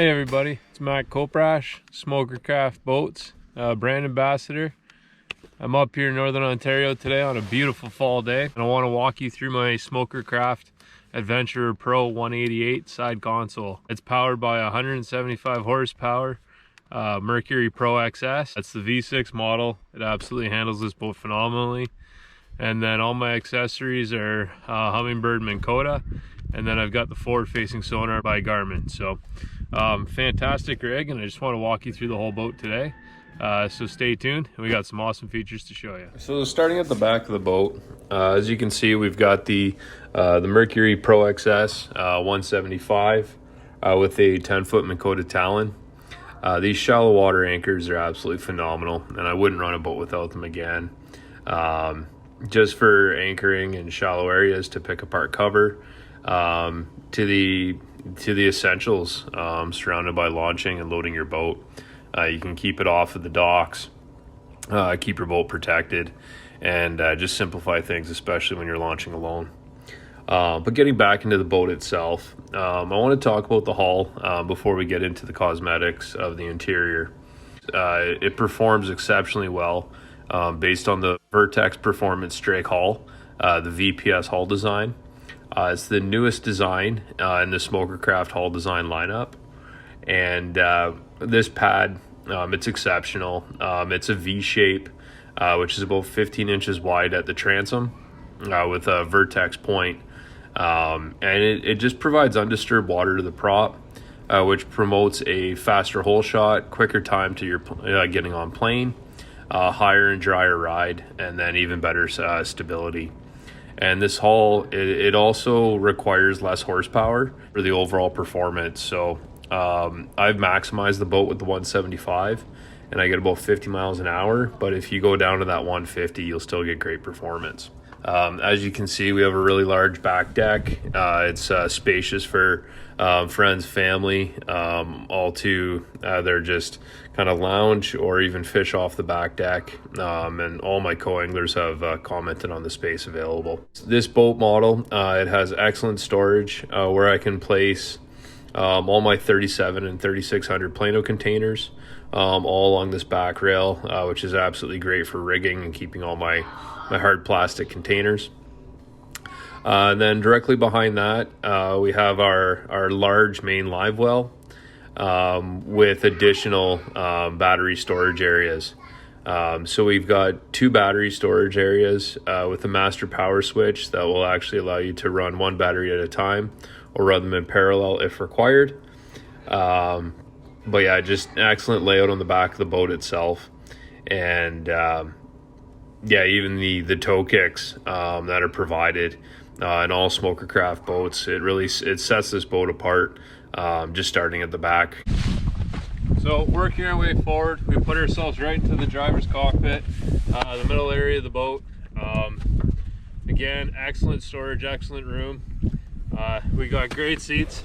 Hey everybody, it's Matt Koprash, Smoker Craft Boats, brand ambassador. I'm up here in Northern Ontario today on a beautiful fall day, and I want to walk you through my Smoker Craft Adventurer Pro 188 side console. It's powered by 175 horsepower Mercury Pro XS. That's the V6 model. It absolutely handles this boat phenomenally. And then all my accessories are Humminbird Minn Kota, and then I've got the forward-facing sonar by Garmin. So fantastic rig, and I just want to walk you through the whole boat today. So stay tuned, we got some awesome features to show you. So starting at the back of the boat, as you can see, we've got the Mercury Pro XS 175 with a 10-foot Minn Kota Talon. These shallow water anchors are absolutely phenomenal, and I wouldn't run a boat without them again. Just for anchoring in shallow areas to pick apart cover, to the essentials, surrounded by launching and loading your boat. You can keep it off of the docks, keep your boat protected, and just simplify things, especially when you're launching alone. But getting back into the boat itself, I want to talk about the hull before we get into the cosmetics of the interior. It performs exceptionally well based on the Vertex Performance Drake hull, the VPS hull design. It's the newest design in the Smoker Craft hull design lineup, and this pad, it's exceptional. It's a V shape, which is about 15 inches wide at the transom, with a Vertex point, and it just provides undisturbed water to the prop, which promotes a faster hole shot, quicker time to your getting on plane, higher and drier ride, and then even better stability. And this hull, it also requires less horsepower for the overall performance. So I've maximized the boat with the 175, and I get about 50 miles an hour. But if you go down to that 150, you'll still get great performance. As you can see, we have a really large back deck. It's spacious for friends, family, all to either just kind of lounge or even fish off the back deck. And all my co-anglers have commented on the space available. This boat model, it has excellent storage where I can place all my 37 and 3600 Plano containers all along this back rail, which is absolutely great for rigging and keeping all my hard plastic containers. And then directly behind that, we have our large main live well with additional battery storage areas. So we've got 2 battery storage areas with a master power switch that will actually allow you to run one battery at a time or run them in parallel if required. But yeah, just an excellent layout on the back of the boat itself. And yeah, even the tow kicks that are provided in all Smoker Craft boats, it sets this boat apart, just starting at the back. So working our way forward, we put ourselves right into the driver's cockpit, the middle area of the boat. Again, excellent storage, excellent room. We got great seats,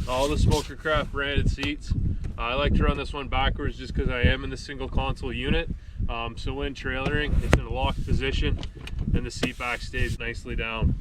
all the Smoker Craft branded seats. I like to run this one backwards just because I am in the single console unit. So when trailering, it's in a locked position and the seat back stays nicely down.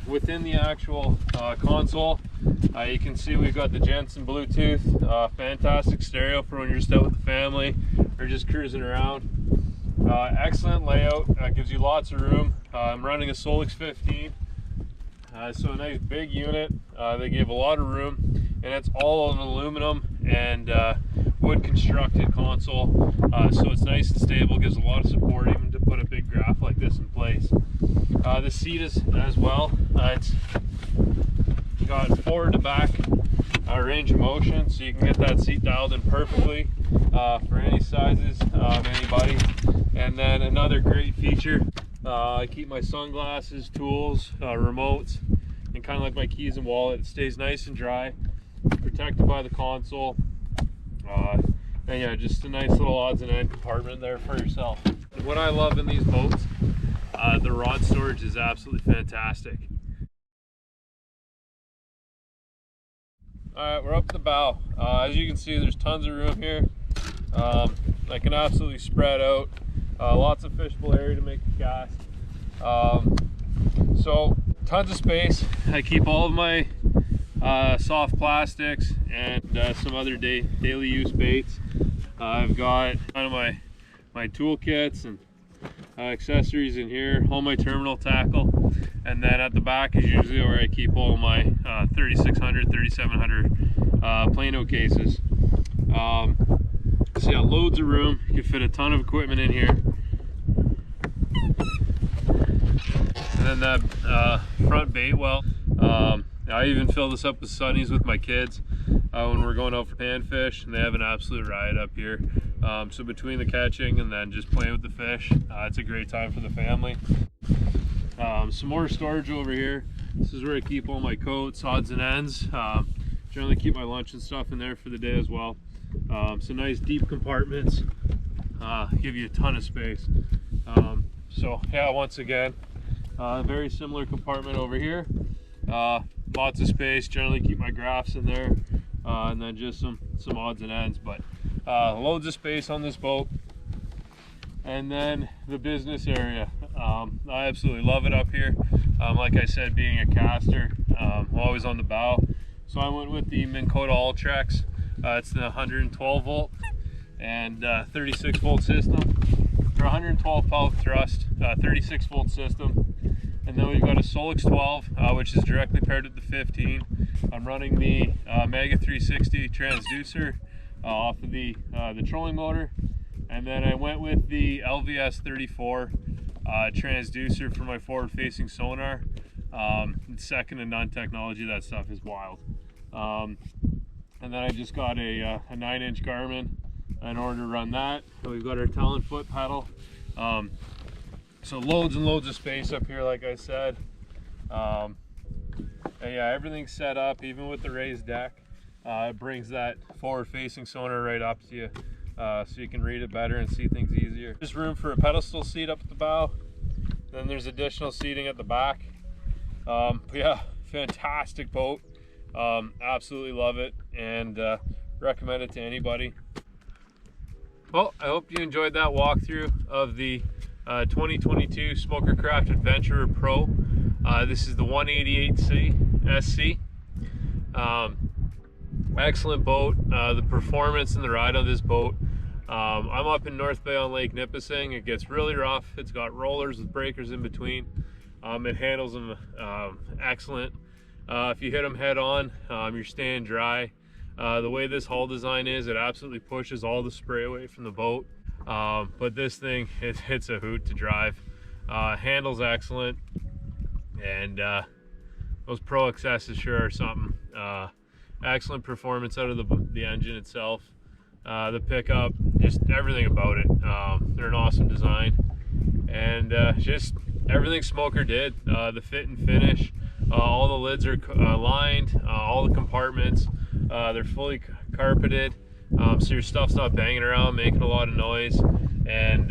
Within the actual console, you can see we've got the Jensen Bluetooth, fantastic stereo for when you're just out with the family or just cruising around. Excellent layout, gives you lots of room. I'm running a Solix 15, so a nice big unit. They give a lot of room, and it's all an aluminum and wood constructed console, so it's nice and stable, gives a lot of support even to put a big graph like this in place. The seat is as well, it's got forward to back range of motion, so you can get that seat dialed in perfectly for any sizes, anybody. And then another great feature, I keep my sunglasses, tools, remotes, and kind of like my keys and wallet. It stays nice and dry, protected by the console. And yeah, just a nice little odds and end compartment there for yourself. What I love in these boats, the rod storage is absolutely fantastic. Alright, we're up the bow. As you can see, there's tons of room here. I can absolutely spread out. Lots of fishable area to make the cast. So tons of space. I keep all of my soft plastics, and some other daily use baits. I've got kind of my toolkits and accessories in here, all my terminal tackle, and then at the back is usually where I keep all my 3600, 3700 Plano cases. So yeah, loads of room. You can fit a ton of equipment in here. And then that front bait well, I even fill this up with sunnies with my kids when we're going out for panfish, and they have an absolute riot up here. So between the catching and then just playing with the fish, it's a great time for the family. Some more storage over here. This is where I keep all my coats, odds and ends. Generally keep my lunch and stuff in there for the day as well. So nice deep compartments, give you a ton of space. So yeah, once again, very similar compartment over here. Lots of space, generally keep my graphs in there, and then just some odds and ends, but loads of space on this boat. And then the business area. I absolutely love it up here. Like I said, being a caster, always on the bow. So I went with the Minn Kota Ultrex. It's the 112 volt and 36 volt system, or 112 pellet thrust, 36 volt system. And then we've got a Solix 12, which is directly paired with the 15. I'm running the Mega 360 transducer off of the trolling motor. And then I went with the LVS 34 transducer for my forward-facing sonar. It's second to none technology. That stuff is wild. And then I just got a 9-inch Garmin in order to run that. So we've got our Talon foot pedal. So loads and loads of space up here, like I said. And yeah, everything's set up, even with the raised deck. It brings that forward-facing sonar right up to you, so you can read it better and see things easier. There's room for a pedestal seat up at the bow. Then there's additional seating at the back. But yeah, fantastic boat. Absolutely love it, and recommend it to anybody. Well, I hope you enjoyed that walkthrough of the 2022 Smoker Craft Adventurer Pro. This is the 188C SC. Excellent boat. The performance and the ride on this boat. I'm up in North Bay on Lake Nipissing. It gets really rough. It's got rollers with breakers in between. It handles them excellent. If you hit them head on, you're staying dry. The way this hull design is, it absolutely pushes all the spray away from the boat. But this thing, it's a hoot to drive. Handles excellent, and those Pro Accesses sure are something. Excellent performance out of the engine itself. The pickup, just everything about it. They're an awesome design, and just everything Smoker did. The fit and finish, all the lids are lined, all the compartments, they're fully carpeted, so your stuff's not banging around, making a lot of noise. And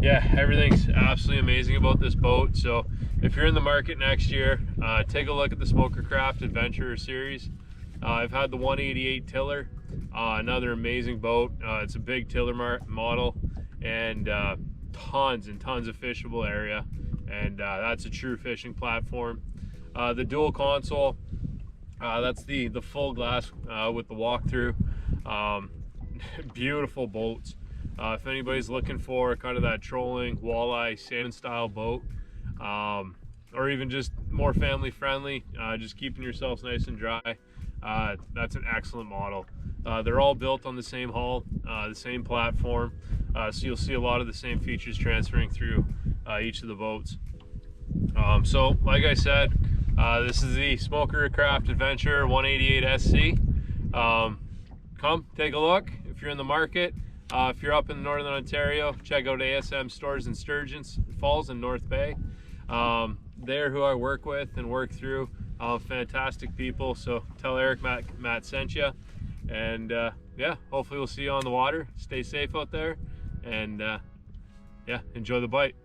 yeah, everything's absolutely amazing about this boat. So if you're in the market next year, take a look at the Smoker Craft Adventurer series. I've had the 188 tiller, another amazing boat. It's a big tiller model, and tons and tons of fishable area, and that's a true fishing platform. The dual console, that's the full glass with the walkthrough. Beautiful boats. If anybody's looking for kind of that trolling, walleye, salmon style boat, or even just more family friendly, just keeping yourselves nice and dry, that's an excellent model. They're all built on the same hull, the same platform, so you'll see a lot of the same features transferring through each of the boats. So like I said, this is the Smoker Craft Adventurer 188 SC. Come take a look if you're in the market. If you're up in Northern Ontario, check out ASM Stores in Sturgeon Falls in North Bay. They're who I work with and work through. Fantastic people, so tell Eric Matt sent you. And yeah, hopefully we'll see you on the water. Stay safe out there, and yeah, enjoy the bite.